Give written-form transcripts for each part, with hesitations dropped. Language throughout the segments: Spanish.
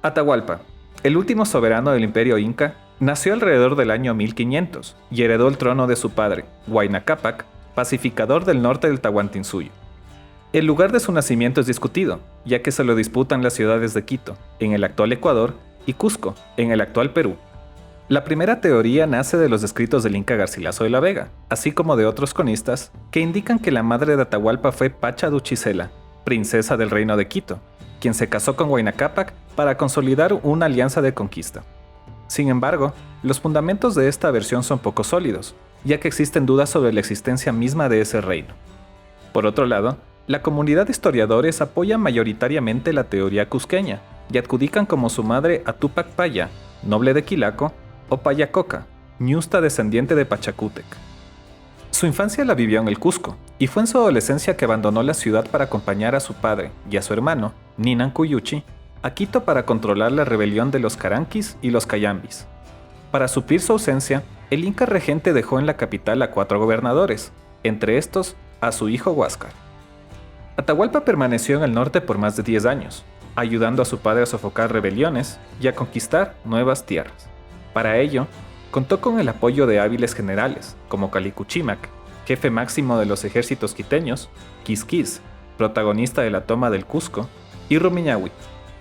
Atahualpa, el último soberano del imperio inca, nació alrededor del año 1500 y heredó el trono de su padre, Huayna Cápac, pacificador del norte del Tahuantinsuyo. El lugar de su nacimiento es discutido, ya que se lo disputan las ciudades de Quito, en el actual Ecuador, y Cusco, en el actual Perú. La primera teoría nace de los escritos del Inca Garcilaso de la Vega, así como de otros cronistas, que indican que la madre de Atahualpa fue Pacha Duchicela, princesa del reino de Quito, quien se casó con Huayna Cápac para consolidar una alianza de conquista. Sin embargo, los fundamentos de esta versión son poco sólidos, ya que existen dudas sobre la existencia misma de ese reino. Por otro lado, la comunidad de historiadores apoya mayoritariamente la teoría cusqueña y adjudican como su madre a Túpac Paya, noble de Quilaco, o Payacoca, ñusta descendiente de Pachacútec. Su infancia la vivió en el Cusco, y fue en su adolescencia que abandonó la ciudad para acompañar a su padre y a su hermano, Ninan Cuyuchi, a Quito para controlar la rebelión de los Caranquis y los Cayambis. Para suplir su ausencia, el Inca regente dejó en la capital a 4 gobernadores, entre estos a su hijo Huáscar. Atahualpa permaneció en el norte por más de 10 años, ayudando a su padre a sofocar rebeliones y a conquistar nuevas tierras. Para ello, contó con el apoyo de hábiles generales, como Calicuchímac, jefe máximo de los ejércitos quiteños, Quisquis, protagonista de la toma del Cusco, y Rumiñahui,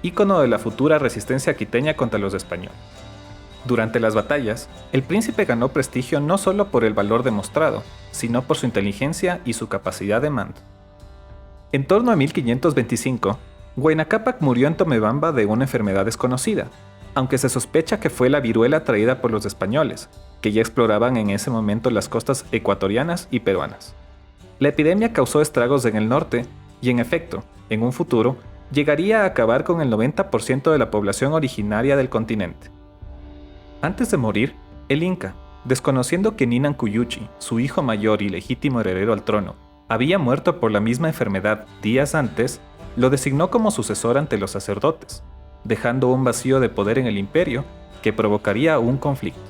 ícono de la futura resistencia quiteña contra los españoles. Durante las batallas, el príncipe ganó prestigio no solo por el valor demostrado, sino por su inteligencia y su capacidad de mando. En torno a 1525, Huayna Cápac murió en Tomebamba de una enfermedad desconocida, aunque se sospecha que fue la viruela traída por los españoles, que ya exploraban en ese momento las costas ecuatorianas y peruanas. La epidemia causó estragos en el norte y, en efecto, en un futuro, llegaría a acabar con el 90% de la población originaria del continente. Antes de morir, el Inca, desconociendo que Ninan Cuyuchi, su hijo mayor y legítimo heredero al trono, había muerto por la misma enfermedad días antes, lo designó como sucesor ante los sacerdotes, dejando un vacío de poder en el imperio que provocaría un conflicto.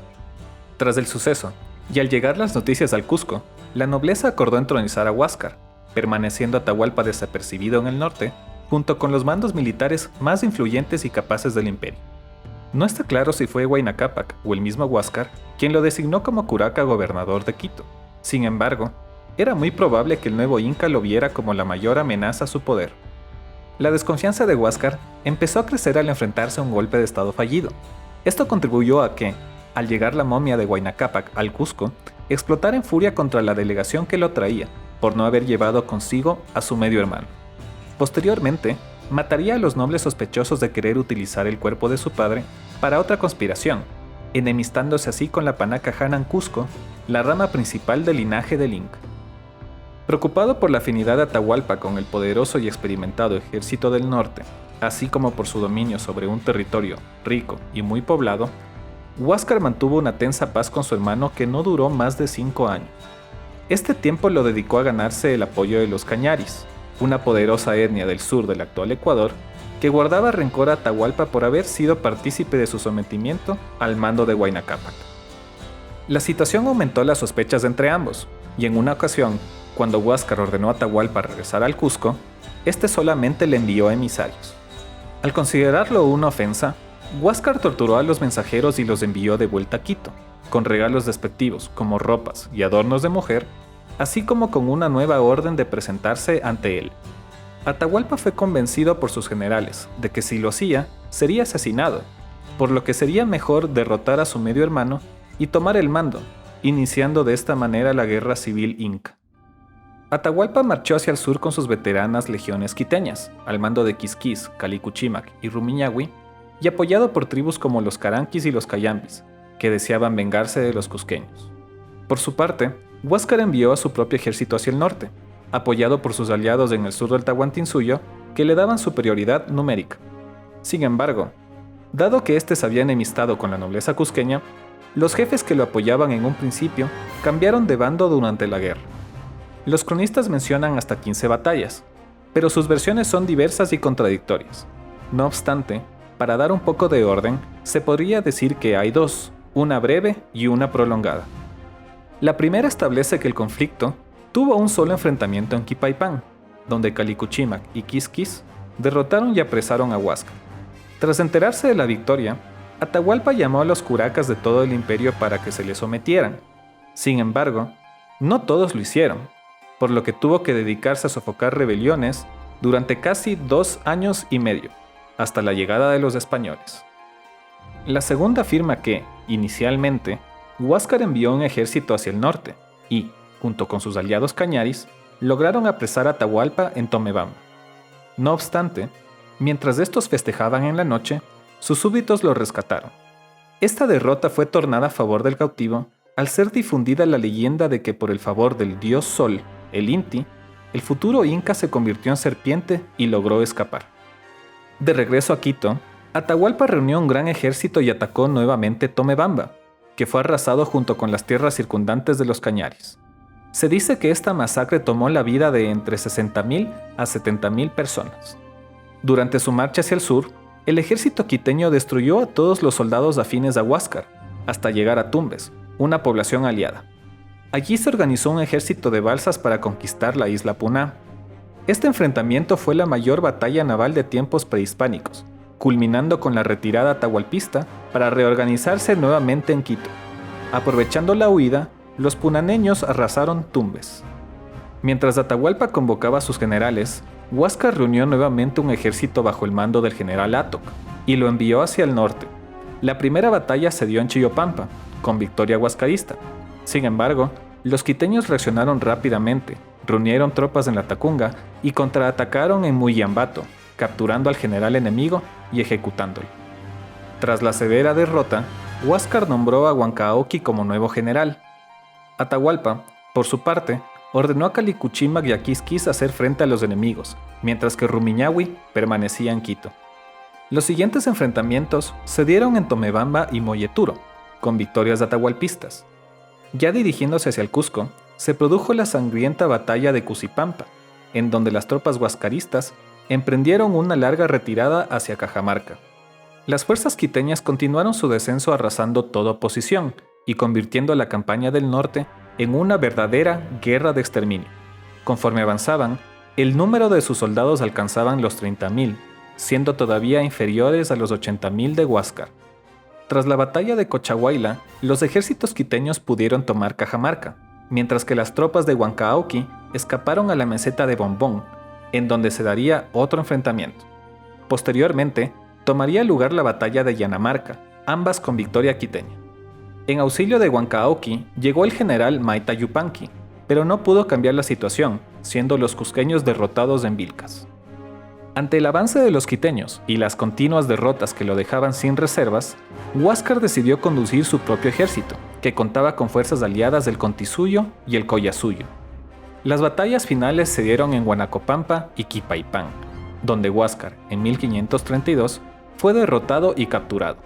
Tras el suceso, y al llegar las noticias al Cusco, la nobleza acordó entronizar a Huáscar, permaneciendo Atahualpa desapercibido en el norte, junto con los mandos militares más influyentes y capaces del imperio. No está claro si fue Huayna Cápac o el mismo Huáscar quien lo designó como curaca gobernador de Quito. Sin embargo, era muy probable que el nuevo Inca lo viera como la mayor amenaza a su poder. La desconfianza de Huáscar empezó a crecer al enfrentarse a un golpe de estado fallido. Esto contribuyó a que, al llegar la momia de Huayna Cápac al Cusco, explotara en furia contra la delegación que lo traía, por no haber llevado consigo a su medio hermano. Posteriormente, mataría a los nobles sospechosos de querer utilizar el cuerpo de su padre para otra conspiración, enemistándose así con la panaca Hanan Cusco, la rama principal del linaje del Inca. Preocupado por la afinidad de Atahualpa con el poderoso y experimentado ejército del norte, así como por su dominio sobre un territorio rico y muy poblado, Huáscar mantuvo una tensa paz con su hermano que no duró más de 5 años. Este tiempo lo dedicó a ganarse el apoyo de los Cañaris, una poderosa etnia del sur del actual Ecuador, que guardaba rencor a Atahualpa por haber sido partícipe de su sometimiento al mando de Huayna Cápac. La situación aumentó las sospechas entre ambos, y en una ocasión, cuando Huáscar ordenó a Atahualpa regresar al Cusco, este solamente le envió emisarios. Al considerarlo una ofensa, Huáscar torturó a los mensajeros y los envió de vuelta a Quito, con regalos despectivos como ropas y adornos de mujer, así como con una nueva orden de presentarse ante él. Atahualpa fue convencido por sus generales de que si lo hacía, sería asesinado, por lo que sería mejor derrotar a su medio hermano y tomar el mando, iniciando de esta manera la guerra civil inca. Atahualpa marchó hacia el sur con sus veteranas legiones quiteñas, al mando de Quisquis, Calicuchímac y Rumiñahui, y apoyado por tribus como los Caranquis y los Cayambis, que deseaban vengarse de los cusqueños. Por su parte, Huáscar envió a su propio ejército hacia el norte, apoyado por sus aliados en el sur del Tahuantinsuyo, que le daban superioridad numérica. Sin embargo, dado que éste se había enemistado con la nobleza cusqueña, los jefes que lo apoyaban en un principio cambiaron de bando durante la guerra. Los cronistas mencionan hasta 15 batallas, pero sus versiones son diversas y contradictorias. No obstante, para dar un poco de orden, se podría decir que hay 2, una breve y una prolongada. La primera establece que el conflicto tuvo un solo enfrentamiento en Quipaipán, donde Calicuchímac y Quisquis derrotaron y apresaron a Huáscar. Tras enterarse de la victoria, Atahualpa llamó a los curacas de todo el imperio para que se le sometieran. Sin embargo, no todos lo hicieron, por lo que tuvo que dedicarse a sofocar rebeliones durante casi 2 años y medio, hasta la llegada de los españoles. La segunda afirma que, inicialmente, Huáscar envió un ejército hacia el norte y, junto con sus aliados cañaris, lograron apresar a Atahualpa en Tomebamba. No obstante, mientras estos festejaban en la noche, sus súbditos lo rescataron. Esta derrota fue tornada a favor del cautivo al ser difundida la leyenda de que por el favor del dios Sol, el Inti, el futuro inca se convirtió en serpiente y logró escapar. De regreso a Quito, Atahualpa reunió un gran ejército y atacó nuevamente Tomebamba, que fue arrasado junto con las tierras circundantes de los cañaris. Se dice que esta masacre tomó la vida de entre 60,000 a 70,000 personas. Durante su marcha hacia el sur, el ejército quiteño destruyó a todos los soldados afines a Huáscar, hasta llegar a Tumbes, una población aliada. Allí se organizó un ejército de balsas para conquistar la isla Puná. Este enfrentamiento fue la mayor batalla naval de tiempos prehispánicos, culminando con la retirada atahualpista para reorganizarse nuevamente en Quito. Aprovechando la huida, los punaneños arrasaron Tumbes. Mientras Atahualpa convocaba a sus generales, Huáscar reunió nuevamente un ejército bajo el mando del general Atoc y lo envió hacia el norte. La primera batalla se dio en Chillopampa, con victoria huascarista. Sin embargo, los quiteños reaccionaron rápidamente, reunieron tropas en la Tacunga y contraatacaron en Muyambato, capturando al general enemigo y ejecutándolo. Tras la severa derrota, Huáscar nombró a Huancaoqui como nuevo general. Atahualpa, por su parte, ordenó a Calicuchímac y a Quisquis hacer frente a los enemigos, mientras que Rumiñahui permanecía en Quito. Los siguientes enfrentamientos se dieron en Tomebamba y Moyeturo, con victorias atahualpistas. Ya dirigiéndose hacia el Cusco, se produjo la sangrienta batalla de Cusipampa, en donde las tropas huascaristas emprendieron una larga retirada hacia Cajamarca. Las fuerzas quiteñas continuaron su descenso arrasando toda oposición y convirtiendo la campaña del norte en una verdadera guerra de exterminio. Conforme avanzaban, el número de sus soldados alcanzaban los 30,000, siendo todavía inferiores a los 80,000 de Huáscar. Tras la batalla de Cochahuayla, los ejércitos quiteños pudieron tomar Cajamarca, mientras que las tropas de Huancaoqui escaparon a la meseta de Bombón, en donde se daría otro enfrentamiento. Posteriormente, tomaría lugar la batalla de Yanamarca, ambas con victoria quiteña. En auxilio de Huancaoqui llegó el general Maita Yupanqui, pero no pudo cambiar la situación, siendo los cusqueños derrotados en Vilcas. Ante el avance de los quiteños y las continuas derrotas que lo dejaban sin reservas, Huáscar decidió conducir su propio ejército, que contaba con fuerzas aliadas del Contisuyo y el Collasuyo. Las batallas finales se dieron en Huanacopampa y Quipaipán, donde Huáscar, en 1532, fue derrotado y capturado.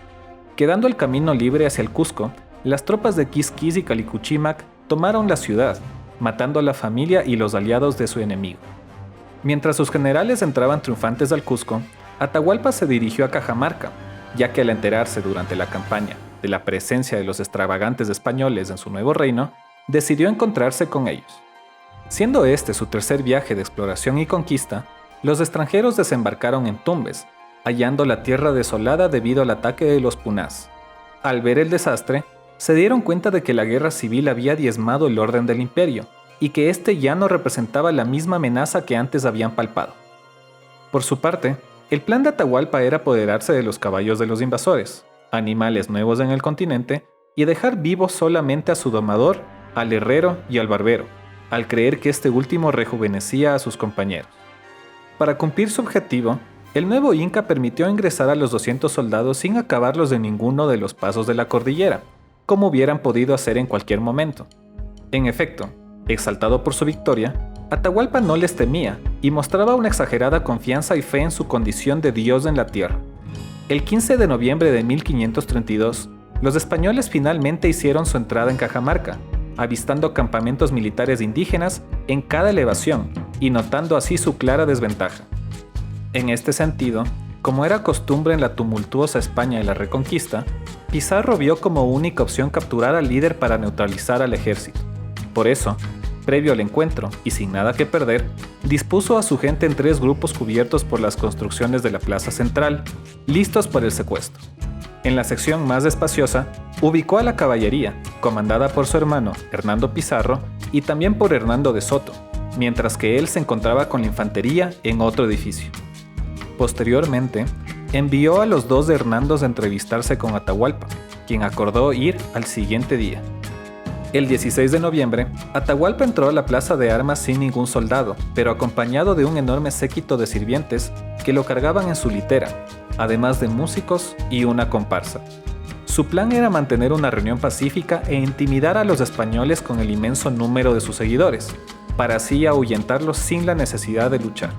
Quedando el camino libre hacia el Cusco, las tropas de Quisquis y Calicuchímac tomaron la ciudad, matando a la familia y los aliados de su enemigo. Mientras sus generales entraban triunfantes al Cusco, Atahualpa se dirigió a Cajamarca, ya que al enterarse durante la campaña de la presencia de los extravagantes españoles en su nuevo reino, decidió encontrarse con ellos. Siendo este su tercer viaje de exploración y conquista, los extranjeros desembarcaron en Tumbes, hallando la tierra desolada debido al ataque de los punás. Al ver el desastre, se dieron cuenta de que la guerra civil había diezmado el orden del imperio, y que éste ya no representaba la misma amenaza que antes habían palpado. Por su parte, el plan de Atahualpa era apoderarse de los caballos de los invasores, animales nuevos en el continente, y dejar vivos solamente a su domador, al herrero y al barbero, al creer que este último rejuvenecía a sus compañeros. Para cumplir su objetivo, el nuevo Inca permitió ingresar a los 200 soldados sin acabarlos de ninguno de los pasos de la cordillera, como hubieran podido hacer en cualquier momento. En efecto, exaltado por su victoria, Atahualpa no les temía y mostraba una exagerada confianza y fe en su condición de Dios en la tierra. El 15 de noviembre de 1532, los españoles finalmente hicieron su entrada en Cajamarca, avistando campamentos militares indígenas en cada elevación y notando así su clara desventaja. En este sentido, como era costumbre en la tumultuosa España y la Reconquista, Pizarro vio como única opción capturar al líder para neutralizar al ejército. Por eso, Previo al encuentro, y sin nada que perder, dispuso a su gente en 3 grupos cubiertos por las construcciones de la plaza central, listos para el secuestro. En la sección más espaciosa, ubicó a la caballería, comandada por su hermano Hernando Pizarro y también por Hernando de Soto, mientras que él se encontraba con la infantería en otro edificio. Posteriormente, envió a los 2 de Hernandos a entrevistarse con Atahualpa, quien acordó ir al siguiente día. El 16 de noviembre, Atahualpa entró a la plaza de armas sin ningún soldado, pero acompañado de un enorme séquito de sirvientes que lo cargaban en su litera, además de músicos y una comparsa. Su plan era mantener una reunión pacífica e intimidar a los españoles con el inmenso número de sus seguidores, para así ahuyentarlos sin la necesidad de luchar.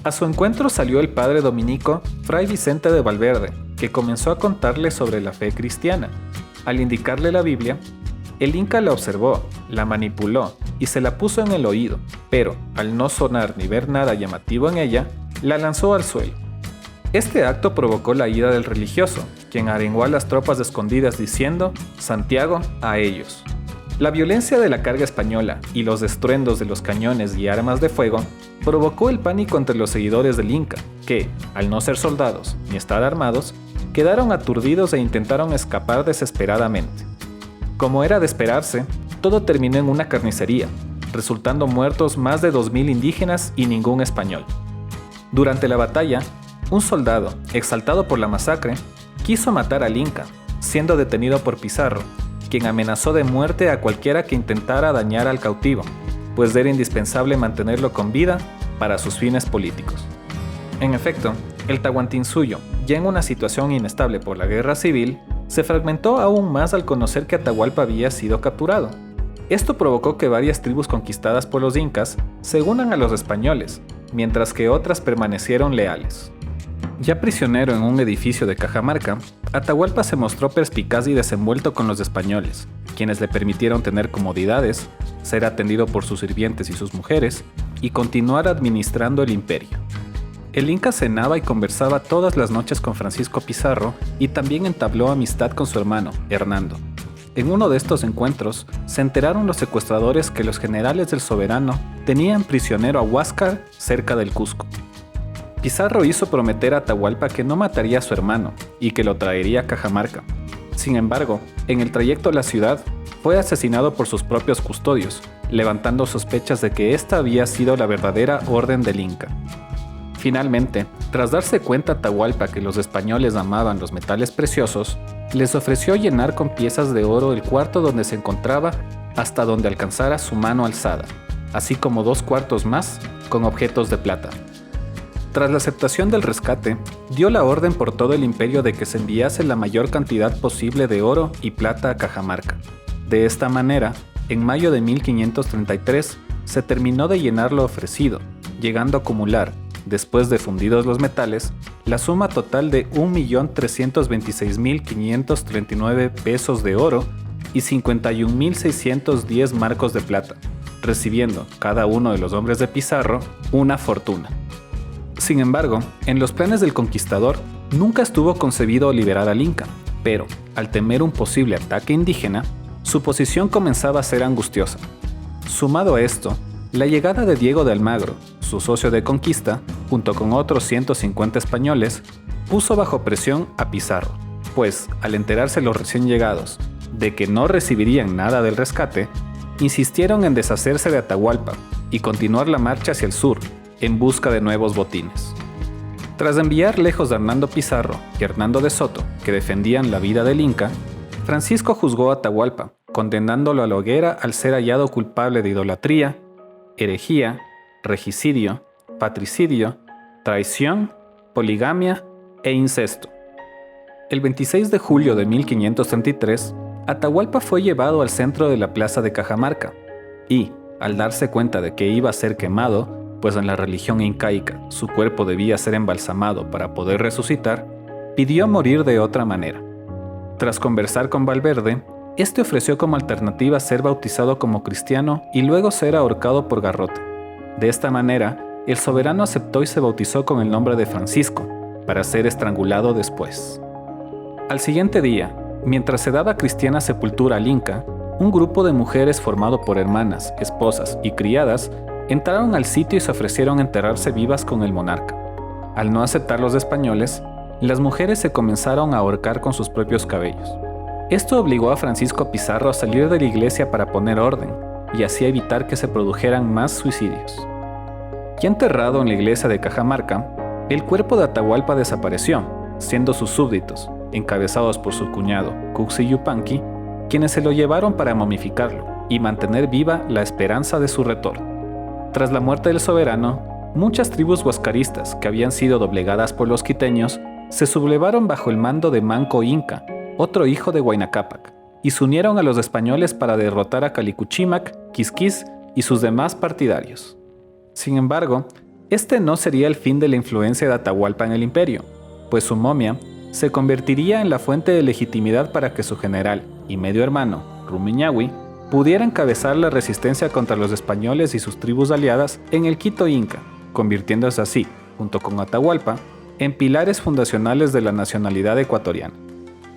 A su encuentro salió el padre dominico Fray Vicente de Valverde, que comenzó a contarle sobre la fe cristiana. Al indicarle la Biblia, el Inca la observó, la manipuló y se la puso en el oído, pero al no sonar ni ver nada llamativo en ella, la lanzó al suelo. Este acto provocó la ira del religioso, quien arengó a las tropas escondidas diciendo «Santiago a ellos». La violencia de la carga española y los estruendos de los cañones y armas de fuego provocó el pánico entre los seguidores del Inca, que, al no ser soldados ni estar armados, quedaron aturdidos e intentaron escapar desesperadamente. Como era de esperarse, todo terminó en una carnicería, resultando muertos más de 2.000 indígenas y ningún español. Durante la batalla, un soldado, exaltado por la masacre, quiso matar al Inca, siendo detenido por Pizarro, quien amenazó de muerte a cualquiera que intentara dañar al cautivo, pues era indispensable mantenerlo con vida para sus fines políticos. En efecto, el Tahuantinsuyo, ya en una situación inestable por la guerra civil, se fragmentó aún más al conocer que Atahualpa había sido capturado. Esto provocó que varias tribus conquistadas por los incas se unan a los españoles, mientras que otras permanecieron leales. Ya prisionero en un edificio de Cajamarca, Atahualpa se mostró perspicaz y desenvuelto con los españoles, quienes le permitieron tener comodidades, ser atendido por sus sirvientes y sus mujeres, y continuar administrando el imperio. El Inca cenaba y conversaba todas las noches con Francisco Pizarro y también entabló amistad con su hermano, Hernando. En uno de estos encuentros, se enteraron los secuestradores que los generales del soberano tenían prisionero a Huáscar cerca del Cusco. Pizarro hizo prometer a Atahualpa que no mataría a su hermano y que lo traería a Cajamarca. Sin embargo, en el trayecto a la ciudad, fue asesinado por sus propios custodios, levantando sospechas de que esta había sido la verdadera orden del Inca. Finalmente, tras darse cuenta Atahualpa que los españoles amaban los metales preciosos, les ofreció llenar con piezas de oro el cuarto donde se encontraba hasta donde alcanzara su mano alzada, así como 2 cuartos más con objetos de plata. Tras la aceptación del rescate, dio la orden por todo el imperio de que se enviase la mayor cantidad posible de oro y plata a Cajamarca. De esta manera, en mayo de 1533, se terminó de llenar lo ofrecido, llegando a acumular, después de fundidos los metales, la suma total de 1.326.539 pesos de oro y 51.610 marcos de plata, recibiendo cada uno de los hombres de Pizarro una fortuna. Sin embargo, en los planes del conquistador nunca estuvo concebido liberar al Inca, pero, al temer un posible ataque indígena, su posición comenzaba a ser angustiosa. Sumado a esto, la llegada de Diego de Almagro, su socio de conquista, junto con otros 150 españoles, puso bajo presión a Pizarro, pues, al enterarse los recién llegados de que no recibirían nada del rescate, insistieron en deshacerse de Atahualpa y continuar la marcha hacia el sur, en busca de nuevos botines. Tras enviar lejos de Hernando Pizarro y Hernando de Soto, que defendían la vida del Inca, Francisco juzgó a Atahualpa, condenándolo a la hoguera al ser hallado culpable de idolatría, herejía, regicidio, patricidio, traición, poligamia e incesto. El 26 de julio de 1533, Atahualpa fue llevado al centro de la plaza de Cajamarca y, al darse cuenta de que iba a ser quemado, pues en la religión incaica su cuerpo debía ser embalsamado para poder resucitar, pidió morir de otra manera. Tras conversar con Valverde, este ofreció como alternativa ser bautizado como cristiano y luego ser ahorcado por garrote. De esta manera, el soberano aceptó y se bautizó con el nombre de Francisco, para ser estrangulado después. Al siguiente día, mientras se daba cristiana sepultura al Inca, un grupo de mujeres formado por hermanas, esposas y criadas entraron al sitio y se ofrecieron a enterrarse vivas con el monarca. Al no aceptar los españoles, las mujeres se comenzaron a ahorcar con sus propios cabellos. Esto obligó a Francisco Pizarro a salir de la iglesia para poner orden y así evitar que se produjeran más suicidios. Ya enterrado en la iglesia de Cajamarca, el cuerpo de Atahualpa desapareció, siendo sus súbditos, encabezados por su cuñado Cuxi Yupanqui, quienes se lo llevaron para momificarlo y mantener viva la esperanza de su retorno. Tras la muerte del soberano, muchas tribus huascaristas que habían sido doblegadas por los quiteños se sublevaron bajo el mando de Manco Inca, otro hijo de Huayna Cápac, y se unieron a los españoles para derrotar a Calicuchímac, Quisquís y sus demás partidarios. Sin embargo, este no sería el fin de la influencia de Atahualpa en el imperio, pues su momia se convertiría en la fuente de legitimidad para que su general y medio hermano, Rumiñahui, pudiera encabezar la resistencia contra los españoles y sus tribus aliadas en el Quito Inca, convirtiéndose así, junto con Atahualpa, en pilares fundacionales de la nacionalidad ecuatoriana.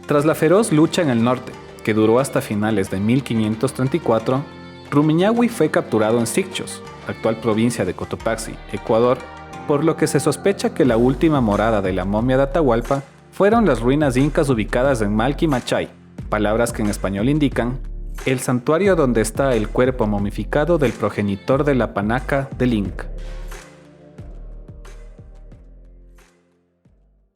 Tras la feroz lucha en el norte, que duró hasta finales de 1534, Rumiñahui fue capturado en Sicchos, actual provincia de Cotopaxi, Ecuador, por lo que se sospecha que la última morada de la momia de Atahualpa fueron las ruinas incas ubicadas en Malquimachay, palabras que en español indican el santuario donde está el cuerpo momificado del progenitor de la panaca del Inca.